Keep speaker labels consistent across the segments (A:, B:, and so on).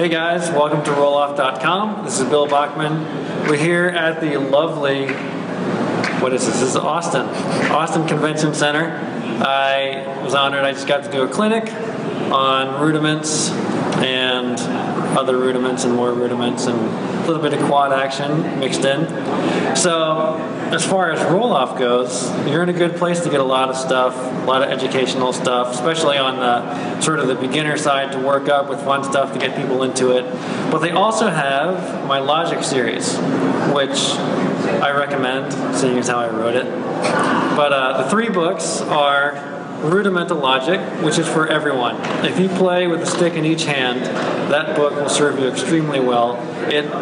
A: Hey guys, welcome to Row-Loff.com. This is Bill Bachman. We're here at the lovely, what is this? This is Austin Convention Center. I was honored. I just got to do a clinic on rudiments and other rudiments and more rudiments and a little bit of quad action mixed in. So as far as Row-Loff goes, you're in a good place to get a lot of stuff, a lot of educational stuff, especially on the sort of the beginner side to work up with fun stuff to get people into it. But they also have my Logic series, which I recommend, seeing as how I wrote it. But the 3 books are Rudimental Logic, which is for everyone. If you play with a stick in each hand, that book will serve you extremely well.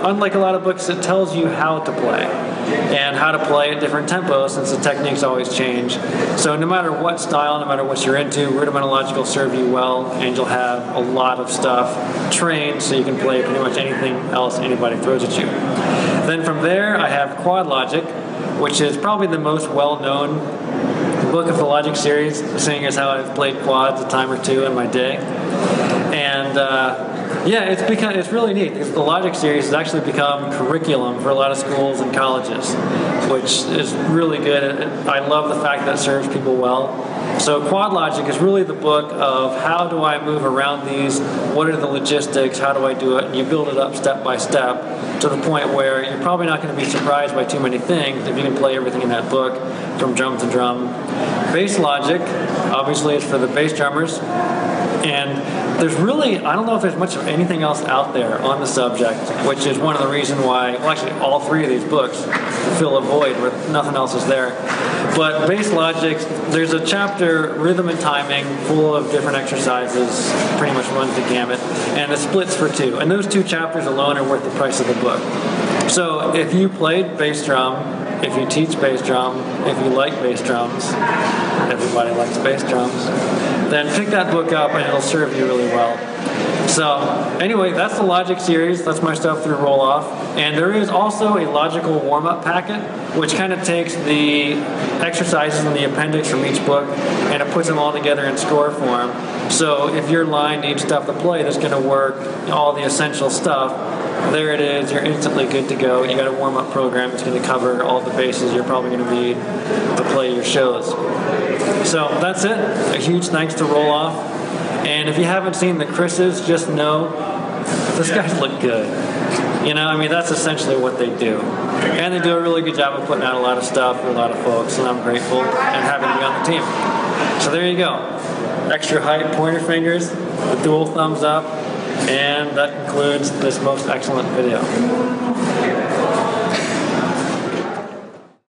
A: Unlike a lot of books, it tells you how to play and how to play at different tempos, since the techniques always change. So no matter what style, no matter what you're into, Rudimental Logic will serve you well, and you'll have a lot of stuff trained so you can play pretty much anything else anybody throws at you. Then from there, I have Quad Logic, which is probably the most well-known book of the Logic series, seeing as how I've played quads a time or two in my day. And yeah, it's really neat because the Logic series has actually become curriculum for a lot of schools and colleges, which is really good. I love the fact that it serves people well. So Quad Logic is really the book of how do I move around these, what are the logistics, how do I do it, and you build it up step by step to the point where you're probably not going to be surprised by too many things if you can play everything in that book from drum to drum. Bass Logic, obviously, is for the bass drummers, and there's really, I don't know if there's much of anything else out there on the subject, which is one of the reasons why, well actually all 3 of these books fill a void where nothing else is there. But Bass Logic, there's a chapter, Rhythm and Timing, full of different exercises, pretty much runs the gamut, and it splits for 2. And those 2 chapters alone are worth the price of the book. So if you played bass drum, if you teach bass drum, if you like bass drums, everybody likes bass drums, then pick that book up and it'll serve you really well. So anyway, that's the Logic series. That's my stuff through Row-Loff. And there is also a logical warm-up packet, which kind of takes the exercises in the appendix from each book and it puts them all together in score form. So if your line needs stuff to play that's going to work, all the essential stuff, there it is, you're instantly good to go. You got a warm-up program that's going to cover all the bases you're probably going to need to play your shows. So that's it. A huge thanks to Row-Loff. And if you haven't seen the Chris's, just know those guys look good. You know, I mean, that's essentially what they do. And they do a really good job of putting out a lot of stuff for a lot of folks, and I'm grateful and happy to be on the team. So there you go. Extra height pointer fingers, the dual thumbs up, and that concludes this most excellent video.